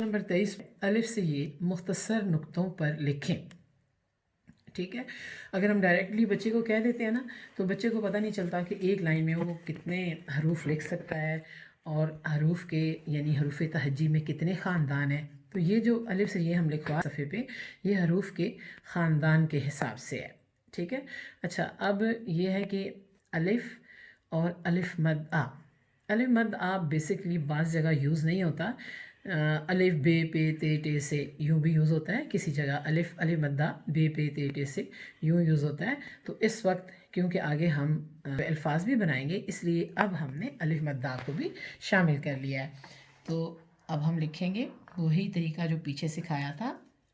Number 23 अलिफ से ये मुख्तसर नुक्तों पर लिखें। ठीक है, अगर हम डायरेक्टली बच्चे को कह देते हैं ना तो बच्चे को पता नहीं चलता कि एक लाइन में वो कितने हरूफ लिख सकता है और हरूफ के यानी हरूफ तहज्जी में कितने ख़ानदान हैं। तो ये जो अलिफ से ये हम लिखवा सफ़े पे ये हरूफ के ख़ानदान के हिसाब से है। ठीक है, अच्छा अब ये है कि अलिफ और अलिफ मद आ। अलिफ मद आ बेसिकली बाज़ जगह यूज़ नहीं होता। अलिफ बे पे ते टे से यूँ भी यूज़ होता है, किसी जगह अलिफ अलिफ मद्दा बे पे ते टे से यूँ यूज़ होता है। तो इस वक्त क्योंकि आगे हम अल्फाज भी बनाएंगे इसलिए अब हमने अलिफ मद्दा को भी शामिल कर लिया है। तो अब हम लिखेंगे वही तरीका जो पीछे सिखाया था,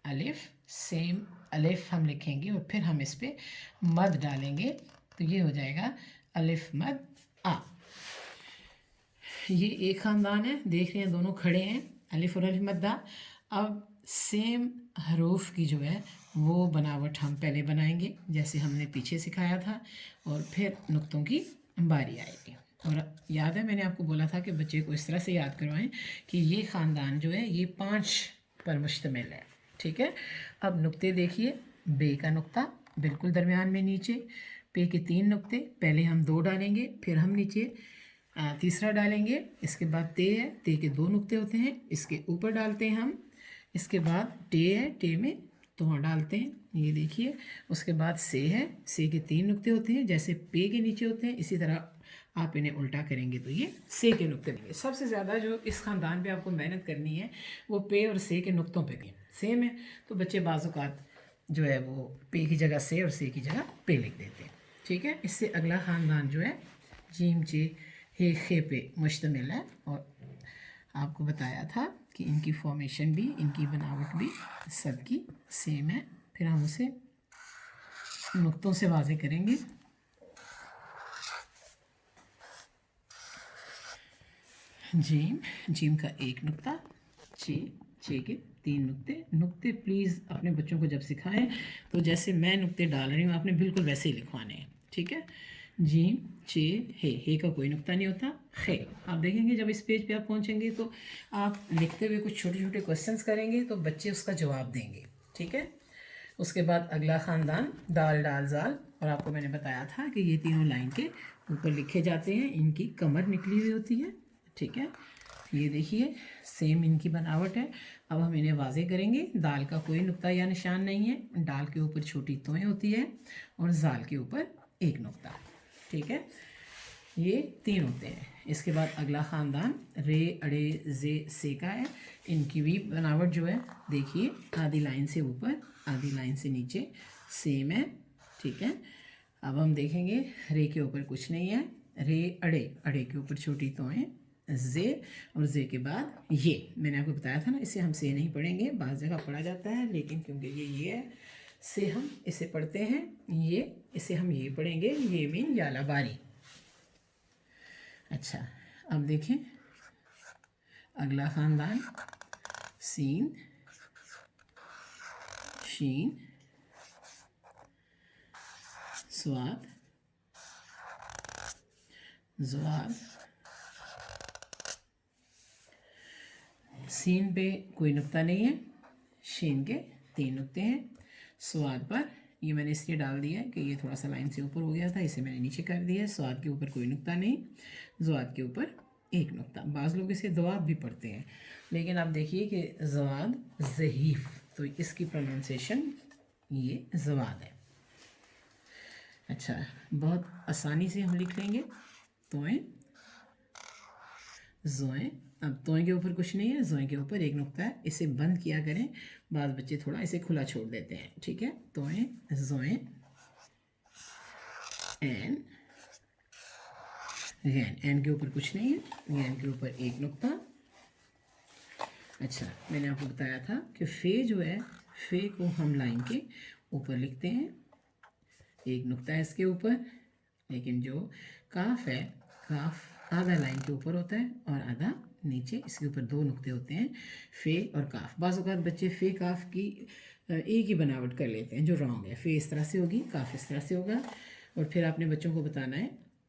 अलिफ सेम अलिफ हम लिखेंगे और फिर हम इस पर मद डालेंगे तो ये हो जाएगा अलिफ मद आ। ये एक ख़ानदान है, देख रहे हैं दोनों खड़े हैं अलिफ और अलिफ मद्दा। अब सेम हरूफ की जो है वो बनावट हम पहले बनाएंगे जैसे हमने पीछे सिखाया था और फिर नुक्तों की बारी आएगी। और याद है मैंने आपको बोला था कि बच्चे को इस तरह से याद करवाएं कि ये ख़ानदान जो है ये 5 पर मुश्तमिल है। ठीक है, अब नुक्ते देखिए, बे का नुक्ता बिल्कुल दरमियान में नीचे, पे के 3 नुक्ते, पहले हम 2 डालेंगे फिर हम नीचे तीसरा डालेंगे, इसके बाद ते है, ते के 2 नुक्ते होते हैं इसके ऊपर डालते हैं हम, इसके बाद टे है, टे में तो डालते हैं ये देखिए, उसके बाद से है, से के 3 नुक्ते होते हैं जैसे पे के नीचे होते हैं इसी तरह आप इन्हें उल्टा करेंगे तो ये से के नुक्ते देंगे। सबसे ज़्यादा जो इस ख़ानदान पे आपको मेहनत करनी है वो पे और से के नुक्तों पे की सेम है। तो बच्चे बाज़ात जो है वो पे की जगह से और से की जगह पे लिख देते हैं। ठीक है, इससे अगला ख़ानदान जो है जीम चे हे खे पे मुश्तमिल है और आपको बताया था कि इनकी फॉर्मेशन भी इनकी बनावट भी सबकी सेम है। फिर हम उसे नुक्तों से वाज़े करेंगे। जीम, जीम का 1 नुक्ता, चे, चे के 3 नुक्ते। नुक्ते प्लीज़ अपने बच्चों को जब सिखाएं तो जैसे मैं नुक्ते डाल रही हूँ आपने बिल्कुल वैसे ही लिखवाने हैं। ठीक है, जीम चे हे का कोई नुक्ता नहीं होता, खे। आप देखेंगे जब इस पेज पे आप पहुँचेंगे तो आप लिखते हुए कुछ छोटे छोटे क्वेश्चंस करेंगे तो बच्चे उसका जवाब देंगे। ठीक है, उसके बाद अगला ख़ानदान दाल डाल जाल, और आपको मैंने बताया था कि ये तीनों लाइन के ऊपर लिखे जाते हैं, इनकी कमर निकली हुई होती है। ठीक है, ये देखिए सेम इनकी बनावट है। अब हम इन्हें वाज़े करेंगे। दाल का कोई नुक्ता या निशान नहीं है, डाल के ऊपर छोटी तोएं होती है और जाल के ऊपर 1 नुक्ता। ठीक है, ये 3 होते हैं। इसके बाद अगला ख़ानदान रे अड़े जे से का है। इनकी भी बनावट जो है देखिए आधी लाइन से ऊपर आधी लाइन से नीचे सेम है। ठीक है, अब हम देखेंगे रे के ऊपर कुछ नहीं है, रे अड़े, अड़े के ऊपर छोटी तोएं, जे और जे के बाद ये मैंने आपको बताया था ना, इसे हम से नहीं पढ़ेंगे, बाज़ जगह पढ़ा जाता है लेकिन क्योंकि ये है से हम इसे पढ़ते हैं, ये इसे हम ये पढ़ेंगे, ये मीन याला बारी। अच्छा, अब देखें अगला ख़ानदान सीन, शीन, स्वाद, ज़वाद। सीन पे कोई नुक्ता नहीं है, शीन के 3 नुक्ते हैं, स्वाद पर ये मैंने इसलिए डाल दिया है कि ये थोड़ा सा लाइन से ऊपर हो गया था, इसे मैंने नीचे कर दिया है। स्वाद के ऊपर कोई नुक्ता नहीं, ज़वाद के ऊपर 1 नुक्ता। बाज़ लोग इसे दवाद भी पढ़ते हैं लेकिन आप देखिए कि ज़वाद ज़हीफ़, तो इसकी प्रोनाउंसिएशन ये ज़वाद है। अच्छा, बहुत आसानी से हम लिख लेंगे तोएं, जोएं। अब तोएं के ऊपर कुछ नहीं है, जोएं के ऊपर 1 नुक्ता है, इसे बंद किया करें, बाद बच्चे थोड़ा इसे खुला छोड़ देते हैं। ठीक है, तोएं, जोएं, एन, गैन, एन के ऊपर कुछ नहीं है, गैन के ऊपर 1 नुक्ता। अच्छा, मैंने आपको बताया था कि फ़े जो है, फ़े को हम लाइन के ऊपर लिखते हैं, 1 नुक्ता है इसके ऊपर, लेकिन जो काफ है, काफ आधा लाइन के ऊपर होता है और आधा नीचे, इसके ऊपर 2 नुक्ते होते हैं, फ़े और काफ। बाज़ औक़ात बच्चे फ़े काफ की एक ही बनावट कर लेते हैं जो रॉन्ग है। फ़े इस तरह से होगी, काफ इस तरह से होगा, और फिर आपने बच्चों को बताना है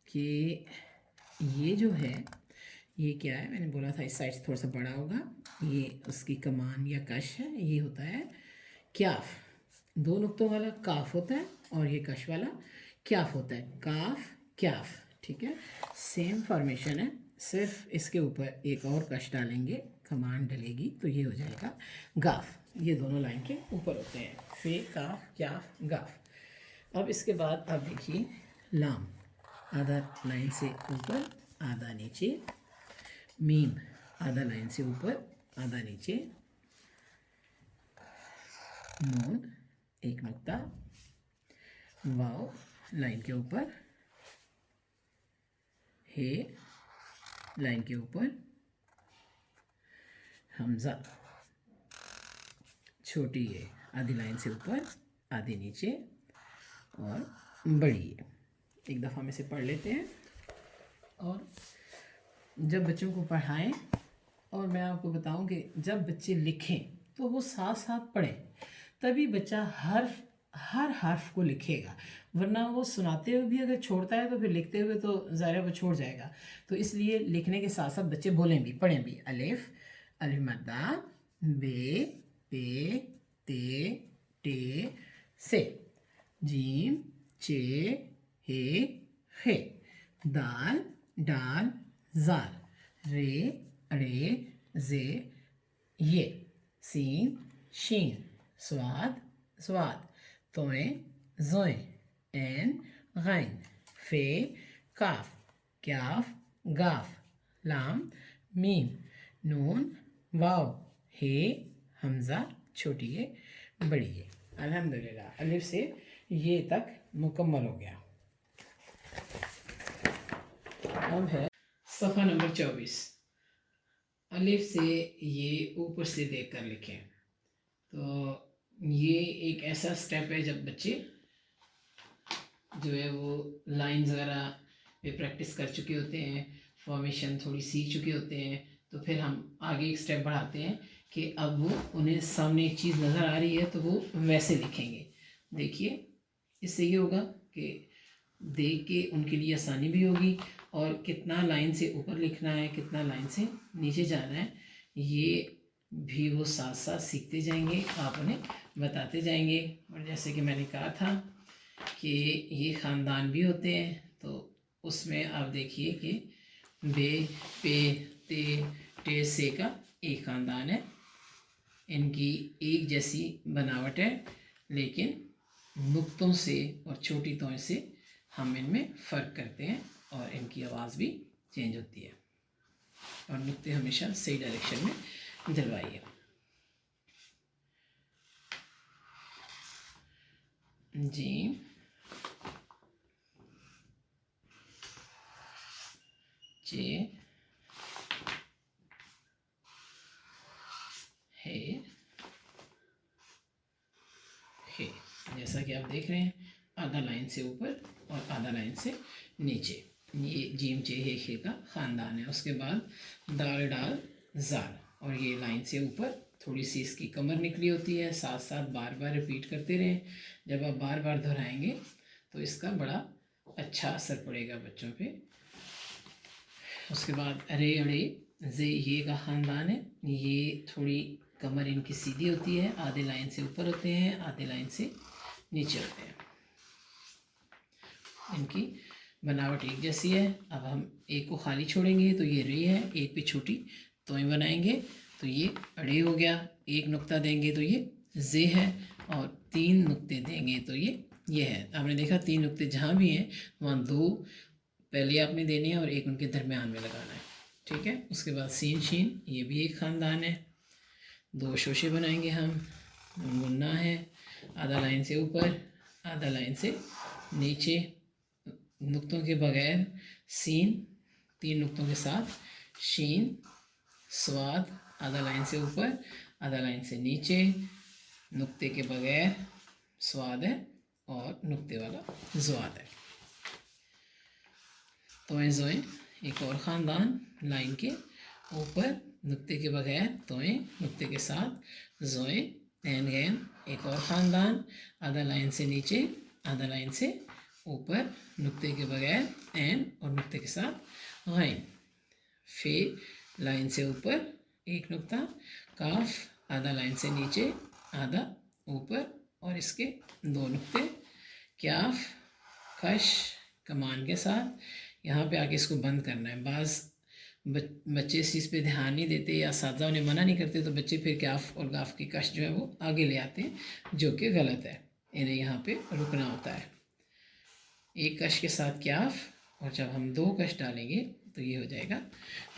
कि ये जो है ये क्या है, मैंने बोला था इस साइड से थोड़ा सा बड़ा होगा, ये उसकी कमान या कश है। ये होता है क्याफ, 2 नुक्तों वाला काफ होता है, और ये कश वाला क्याफ होता है, काफ क्याफ। ठीक है, सेम फॉर्मेशन है, सिर्फ इसके ऊपर एक और कश डालेंगे, कमान डलेगी, तो ये हो जाएगा गाफ। ये दोनों लाइन के ऊपर होते हैं, फे काफ क्याफ गाफ। अब इसके बाद आप देखिए लाम, आधा लाइन से ऊपर आधा नीचे, मीम आधा लाइन से ऊपर आधा नीचे, नून एक नुक्ता, वाव लाइन के ऊपर, हे लाइन के ऊपर, हमज़ा छोटी है आधी लाइन से ऊपर आधी नीचे, और बड़ी है। एक दफ़ा में से पढ़ लेते हैं। और जब बच्चों को पढ़ाएं, और मैं आपको बताऊं कि जब बच्चे लिखें तो वो साथ साथ पढ़ें, तभी बच्चा हर हर्फ को लिखेगा, वरना वो सुनाते हुए भी अगर छोड़ता है तो फिर लिखते हुए तो ज़ाहिर है वो छोड़ जाएगा। तो इसलिए लिखने के साथ साथ बच्चे बोलें भी, पढ़ें भी। अलिफ, अलिफ मद्दा, बे, पे, ते, टे, से, जीम, चे, हे, खे, दाल, डाल, ज़ाल, रे, अड़े, जे, ये, सीन, शीन, स्वाद, स्वाद, तोए, जोए, एन, गैन, फे, काफ, क्याफ, गाफ, लाम, मीम, नून, वाव, हे, हमज़ा छोटी है बड़ी है। अल्हम्दुलिल्लाह, अलिफ से ये तक मुकम्मल हो गया। अब है सफ़ा नंबर 24। अलिफ से ये ऊपर से देख कर लिखें। तो ये एक ऐसा स्टेप है जब बच्चे जो है वो लाइंस वगैरह पे प्रैक्टिस कर चुके होते हैं, फॉर्मेशन थोड़ी सीख चुके होते हैं, तो फिर हम आगे एक स्टेप बढ़ाते हैं कि अब वो उन्हें सामने एक चीज़ नज़र आ रही है तो वो वैसे लिखेंगे। देखिए, इससे ये होगा कि देख के उनके लिए आसानी भी होगी, और कितना लाइन से ऊपर लिखना है, कितना लाइन से नीचे जाना है, ये भी वो साथ साथ सीखते जाएंगे, आप उन्हें बताते जाएंगे। और जैसे कि मैंने कहा था कि ये ख़ानदान भी होते हैं, तो उसमें आप देखिए कि बे, पे, ते, टे, से का एक ख़ानदान है। इनकी एक जैसी बनावट है, लेकिन नुक्तों से और छोटी तों से हम इनमें फ़र्क करते हैं, और इनकी आवाज़ भी चेंज होती है। और नुक्ते हमेशा सही डायरेक्शन में डलवाइए। जीम, चे, हे, जैसा कि आप देख रहे हैं, आधा लाइन से ऊपर और आधा लाइन से नीचे, ये जीम, चे, हे का ख़ानदान है। उसके बाद दाल, डाल, ज़ाल, और ये लाइन से ऊपर थोड़ी सी इसकी कमर निकली होती है। साथ साथ बार बार रिपीट करते रहें। जब आप बार बार दोहराएंगे तो इसका बड़ा अच्छा असर पड़ेगा बच्चों पे। उसके बाद अरे, अड़े, जे, ये का ख़ानदान है। ये थोड़ी कमर इनकी सीधी होती है, आधे लाइन से ऊपर होते हैं, आधे लाइन से नीचे होते हैं। इनकी बनावट एक जैसी है। अब हम एक को खाली छोड़ेंगे तो ये रे है, एक पे छोटी तोएं बनाएंगे तो ये अड़े हो गया, एक नुक्ता देंगे तो ये जे है, और 3 नुक्ते देंगे तो ये है। आपने देखा 3 नुक्ते जहाँ भी हैं वहाँ 2 पहले आपने देने हैं और एक उनके दरमियान में लगाना है। ठीक है। उसके बाद सीन, शीन, ये भी एक ख़ानदान है। 2 शोशे बनाएंगे हम। मुन्ना है, आधा लाइन से ऊपर आधा लाइन से नीचे, नुक्तों के बगैर सीन, 3 नुक्तों के साथ शीन, स्वाद, आधा लाइन से ऊपर आधा लाइन से नीचे, नुक्ते के बगैर स्वाद है और नुक्ते वाला ज़्वाद है। तोएं, ज़ोएं, एक और ख़ानदान, लाइन के ऊपर नुक्ते के बगैर तोएं, नुक्ते के साथ ज़ोएं, ऐन, गैन, एक और ख़ानदान, आधा लाइन से नीचे आधा लाइन से ऊपर, नुक्ते के बगैर ऐन और नुक्ते के साथ गैन। फे लाइन से ऊपर एक नुक्ता, काफ आधा लाइन से नीचे आधा ऊपर और इसके दो नुक्ते, क्याफ कश कमान के साथ यहाँ पे आके इसको बंद करना है। बाज़ बच्चे इस चीज़ पे ध्यान नहीं देते या सादा उन्हें मना नहीं करते, तो बच्चे फिर क्याफ और गाफ की कश जो है वो आगे ले आते हैं, जो कि गलत है। इन्हें यहाँ पे रुकना होता है। एक कश के साथ क्याफ और जब हम दो कश डालेंगे तो ये हो जाएगा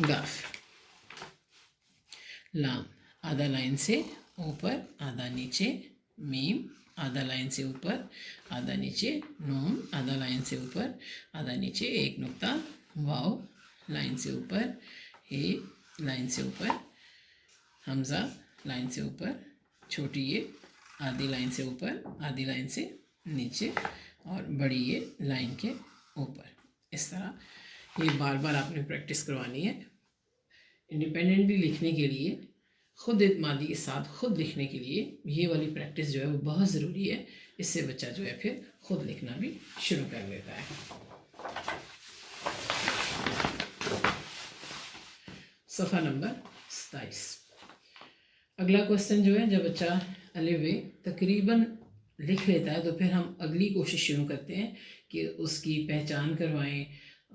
गाफ। लाम आधा लाइन से ऊपर आधा नीचे, मीम आधा लाइन से ऊपर आधा नीचे, नून आधा लाइन से ऊपर आधा नीचे एक नुक्ता, वाव लाइन से ऊपर, हे लाइन से ऊपर, हमज़ा लाइन से ऊपर, छोटी ये आधी लाइन से ऊपर आधी लाइन से नीचे और बड़ी ये लाइन के ऊपर। इस तरह ये बार बार आपने प्रैक्टिस करवानी है। इंडिपेंडेंटली लिखने के लिए, खुद एतमादी के साथ खुद लिखने के लिए ये वाली प्रैक्टिस जो है वो बहुत ज़रूरी है। इससे बच्चा जो है फिर खुद लिखना भी शुरू कर लेता है। सफ़ा नंबर 27। अगला क्वेश्चन जो है, जब बच्चा अलिफ बे तकरीबन लिख लेता है तो फिर हम अगली कोशिश शुरू करते हैं कि उसकी पहचान करवाएं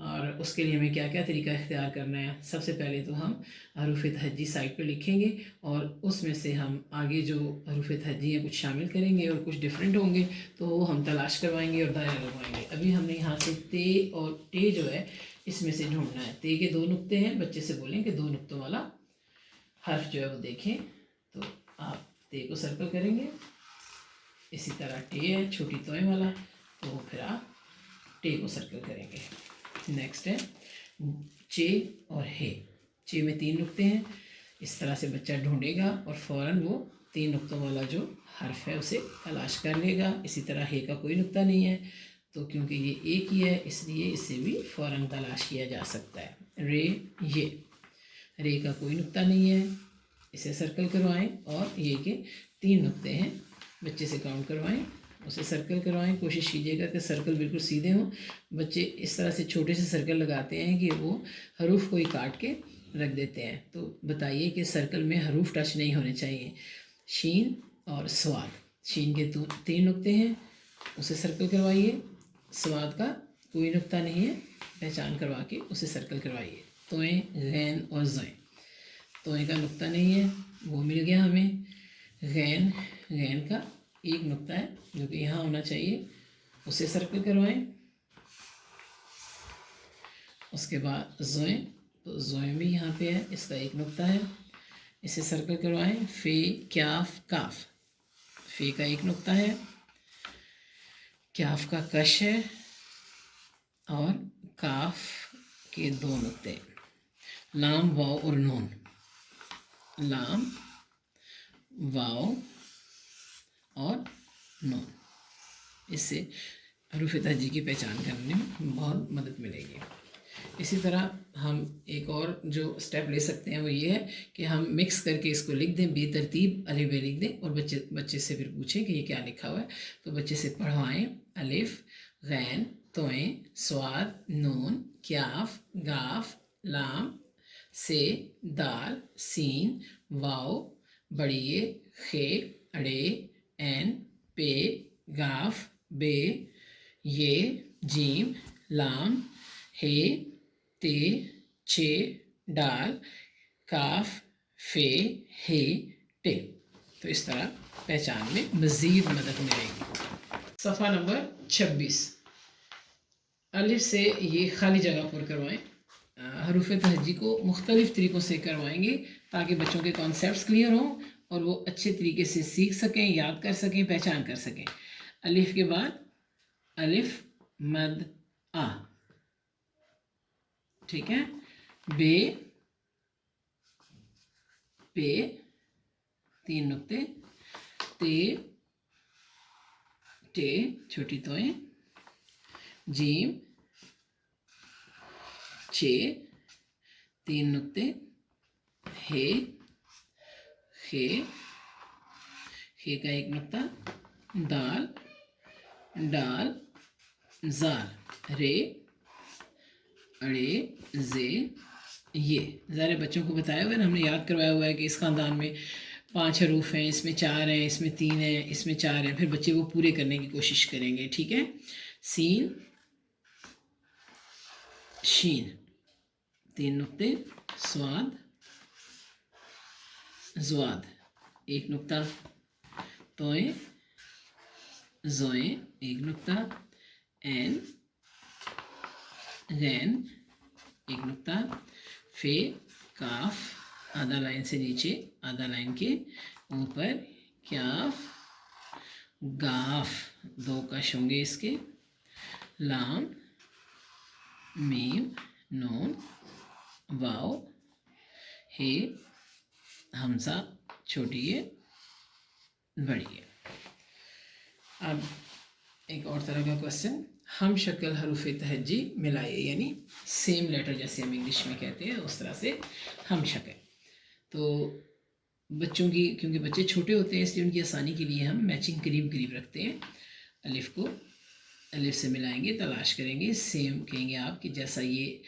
और उसके लिए हमें क्या क्या तरीका इख्तियार करना है। सबसे पहले तो हम हरूफ तहज्जी साइड पर लिखेंगे और उसमें से हम आगे जो हरूफ तहज्जी हैं कुछ शामिल करेंगे और कुछ डिफरेंट होंगे तो वो हम तलाश करवाएंगे और दायरा लगवाएंगे। अभी हमने यहाँ से ते और टे जो है इसमें से ढूंढना है। ते के दो नुक्ते हैं, बच्चे से बोलें कि दो नुक्तों वाला हर्फ जो है वो देखें, तो आप ते को सर्कल करेंगे। इसी तरह टे है छोटी तोय वाला, तो फिर आप टे को सर्कल करेंगे। नेक्स्ट है चे और हे। चे में तीन नुक्ते हैं। इस तरह से बच्चा ढूंढेगा और फ़ौरन वो तीन नुक्तों वाला जो हर्फ है उसे तलाश कर लेगा। इसी तरह हे का कोई नुक्ता नहीं है, तो क्योंकि ये एक ही है इसलिए इसे भी फ़ौरन तलाश किया जा सकता है। रे, ये रे का कोई नुक्ता नहीं है, इसे सर्कल करवाएं और ये के तीन नुक्ते हैं, बच्चे से काउंट करवाएं, उसे सर्कल करवाएं। कोशिश कीजिएगा कि सर्कल बिल्कुल सीधे हों। बच्चे इस तरह से छोटे से सर्कल लगाते हैं कि वो हरूफ को ही काट के रख देते हैं, तो बताइए कि सर्कल में हरूफ टच नहीं होने चाहिए। शीन और स्वाद, शीन के तीन नुक्ते हैं, उसे सर्कल करवाइए। स्वाद का कोई नुक्ता नहीं है, पहचान करवा के उसे सर्कल करवाइए। तोएं, गैन और ज़ैं, तोएं का नुक्ता नहीं है, वो मिल गया हमें। गैन, गैन का एक नुक्ता है जो कि यहाँ होना चाहिए, उसे सर्कल करवाएं। उसके बाद ज़ोएं, तो ज़ोएं भी यहाँ पे है, इसका एक नुक्ता है, इसे सर्कल करवाएं। फ़े, क्याफ, काफ, फ़े का एक नुक्ता है, क्याफ का कश है और काफ के दो नुक्ते। लाम, वाव और नून, लाम, वाव और नून, इससे हरूफ तहज्जी की पहचान करने में बहुत मदद मिलेगी। इसी तरह हम एक और जो स्टेप ले सकते हैं वो ये है कि हम मिक्स करके इसको लिख दें, बेतरतीब अलिफ बे लिख दें और बच्चे से फिर पूछें कि ये क्या लिखा हुआ है, तो बच्चे से पढ़वाएं। अलिफ, गैन, तोएं, स्वाद, नून, क्याफ, गाफ, लाम, से, दाल, सीन, वाव, बड़िए, खे, अड़े, एन, पे, गाफ, बे, ये, जीम, लाम, हे, ते, चे, डाल, काफ, फे, हे, टे। तो इस तरह पहचान में मज़ीद मदद मिलेगी। सफ़ा नंबर 26। अलिफ से ये खाली जगह पर करवाएं। हरूफ तहज्जी को मुख्तलिफ़ तरीक़ों से करवाएंगे ताकि बच्चों के कॉन्सेप्ट्स क्लियर हों और वो अच्छे तरीके से सीख सकें, याद कर सकें, पहचान कर सकें। अलिफ के बाद अलिफ, मद, आ, ठीक है। बे, पे, तीन नुक्ते, ते, टे, छोटी तोएं, जीम, चे, तीन नुक्ते, हे, खे, खे का एक नुक्ता, दाल, डाल, जार, रे, अड़े, जे, ये ज़रा बच्चों को बताया हुआ है ना, हमने याद करवाया हुआ है कि इस ख़ानदान में 5 हरूफ हैं, इसमें 4 हैं, इसमें 3 हैं, इसमें 4 हैं। फिर बच्चे वो पूरे करने की कोशिश करेंगे। ठीक है, सीन शीन 3 नुक्ते, स्वाद ज़्वाद 1 नुक्ता, तोए ज़ोए 1 नुक्ता, एन गैन 1 नुक्ता, फे काफ आधा लाइन से नीचे आधा लाइन के ऊपर, क्याफ गाफ 2 कश होंगे इसके, लाम मीम नून वाव हे हमजा छोटी है बड़ी है। अब एक और तरह का क्वेश्चन, हम शक्ल हरूफ तहज्जी मिलाइए, यानी सेम लेटर जैसे हम इंग्लिश में कहते हैं उस तरह से हम शक्ल। तो बच्चों की, क्योंकि बच्चे छोटे होते हैं इसलिए उनकी आसानी के लिए हम मैचिंग करीब करीब रखते हैं। अलिफ को अलिफ से मिलाएंगे, तलाश करेंगे, सेम कहेंगे आप कि जैसा ये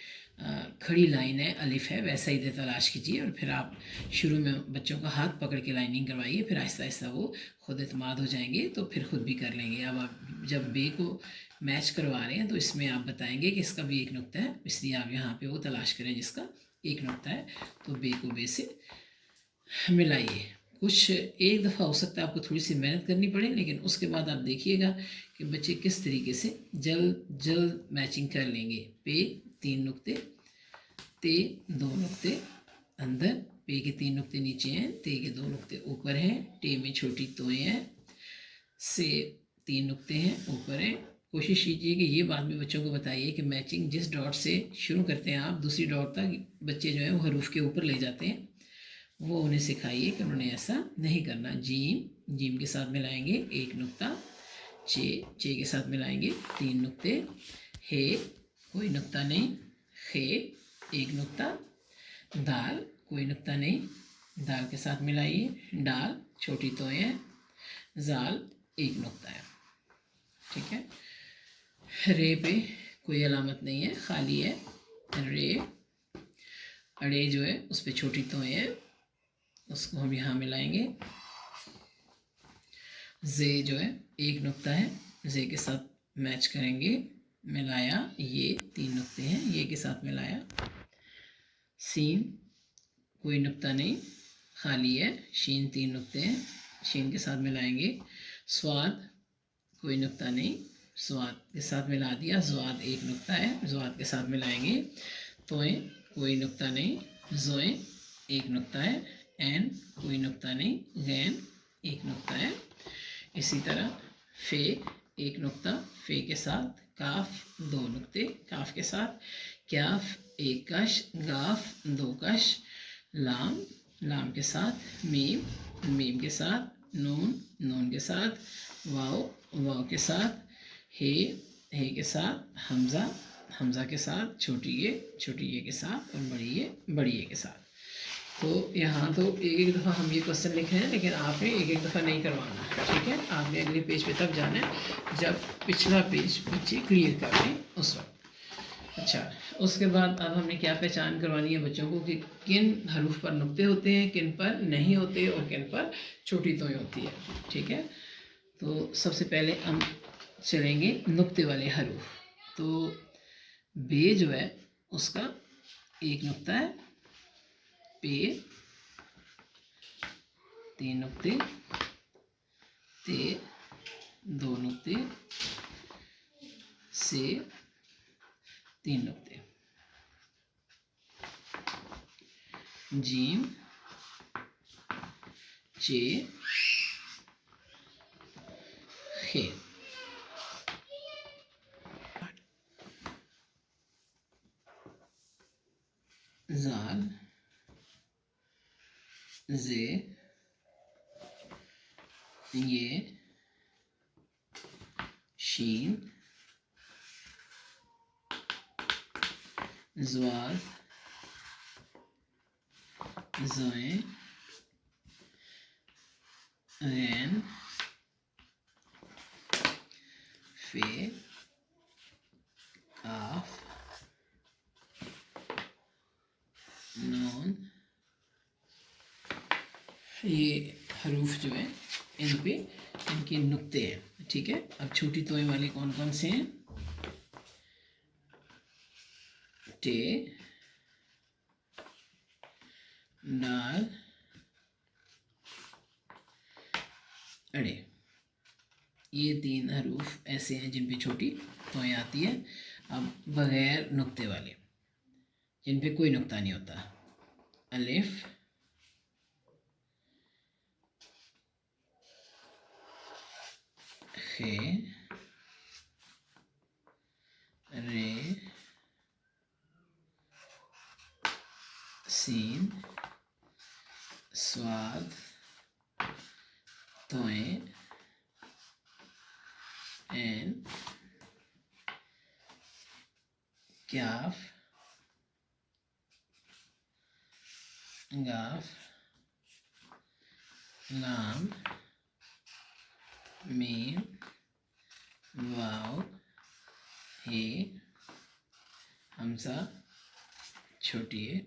खड़ी लाइन है अलिफ है वैसा ही तलाश कीजिए, और फिर आप शुरू में बच्चों का हाथ पकड़ के लाइनिंग करवाइए, फिर आहिस्ता आहिस्ता वो खुद एतमाद हो जाएंगे तो फिर खुद भी कर लेंगे। अब आप जब बे को मैच करवा रहे हैं तो इसमें आप बताएंगे कि इसका भी 1 नुक्ता है, इसलिए आप यहाँ पे वो तलाश करें जिसका 1 नुक्ता है, तो बे को बे से मिलाइए। कुछ एक दफ़ा हो सकता है आपको थोड़ी सी मेहनत करनी पड़े, लेकिन उसके बाद आप देखिएगा कि बच्चे किस तरीके से जल्द जल्द मैचिंग कर लेंगे। पे 3 नुक्ते, ते 2 नुक्ते अंदर, पे के 3 नुक्ते नीचे हैं, ते के 2 नुक्ते ऊपर हैं, टे में छोटी तोएं हैं, से 3 नुक्ते हैं ऊपर हैं। कोशिश कीजिए कि ये बात भी बच्चों को बताइए कि मैचिंग जिस डॉट से शुरू करते हैं आप दूसरी डॉट तक बच्चे जो है वो हरूफ के ऊपर ले जाते हैं, वो उन्हें सिखाइए कि उन्होंने ऐसा नहीं करना। जीम जीम के साथ मिलाएंगे 1 नुक्ता, चे चे के साथ मिलाएंगे 3 नुक्ते, हे कोई नुक्ता नहीं, खे 1 नुक्ता, दाल कोई नुक्ता नहीं, दाल के साथ मिलाइए, डाल छोटी तोएं हैं, जाल 1 नुक्ता है। ठीक है, रे पे कोई अलामत नहीं है, खाली है, रे अड़े जो है उस पर छोटी तोएं हैं, उसको हम यहाँ मिलाएंगे। जे जो है 1 नुक्ता है, जे के साथ मैच करेंगे, मिलाया, ये 3 नुक्ते हैं, ये के साथ मिलाया। सीन कोई नुक्ता नहीं, खाली है, शीन 3 नुक्ते हैं, शीन के साथ मिलाएंगे। स्वाद कोई नुक्ता नहीं, स्वाद के साथ मिला दिया, ज़्वाद 1 नुक्ता है, ज़्वाद के साथ मिलाएंगे। तोएं कोई नुक्ता नहीं, ज़ोएं 1 नुक्ता है, एन कोई नुक्ता नहीं, गैन 1 नुक्ता है। इसी तरह फे 1 नुक्ता, फे के साथ काफ 2 नुक्ते, काफ के साथ क्याफ 1 कश, गाफ 2 कश, लाम लाम के साथ मीम मीम के साथ, नून नून के साथ, वाव वाव के साथ, हे के साथ, हमज़ा हमज़ा के साथ, छोटी ये के साथ, और बड़ी ये के साथ। तो यहाँ तो एक दफ़ा हम ये क्वेश्चन लिखे हैं, लेकिन आपने एक दफ़ा नहीं करवाना है। ठीक है, आपने अगले पेज पे तब जाना है जब पिछला पेज बच्चे क्लियर कर लें उस वक्त। अच्छा, उसके बाद अब हमने क्या पहचान करवानी है बच्चों को कि किन हरूफ पर नुक्ते होते हैं, किन पर नहीं होते, और किन पर छोटी तोएं होती है। ठीक है, तो सबसे पहले हम चलेंगे नुक्ते वाले हरूफ। तो बे जो है उसका 1 नुक्ता है, पे 3 नुक्ते, ते 2 नुक्ते, से 3 नुक्ते, जीम चे खे। जाल जे ये शीन ज़्वाद ज़ोएं गैन फे काफ हरूफ जो है इन पे इनके नुक्ते हैं। ठीक है, अब छोटी तोय वाले कौन कौन से हैं? टे, डाल, अड़े। ये 3 हरूफ ऐसे हैं जिन पे छोटी तोय आती है। अब बगैर नुक्ते वाले जिन पे कोई नुक्ता नहीं होता, अलिफ, खे, रे, सीन, स्वाद, तोय, एन, क्याफ, गाफ, लाम, मीम, वाव, हे, हमजा, छोटी है,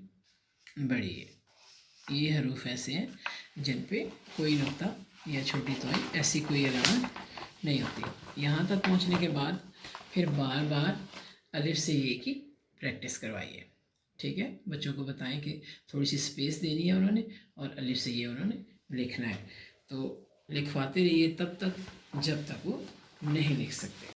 बड़ी है। ये हरूफ ऐसे हैं जिन पे कोई नुक्ता या छोटी तोय ऐसी कोई अलामत नहीं होती। यहाँ तक पहुँचने के बाद फिर बार बार अलिफ से ये की प्रैक्टिस करवाइए। ठीक है, बच्चों को बताएं कि थोड़ी सी स्पेस देनी है उन्होंने और अलिफ से ये उन्होंने लिखना है। तो लिखवाते रहिए तब तक जब तक वो नहीं लिख सकते।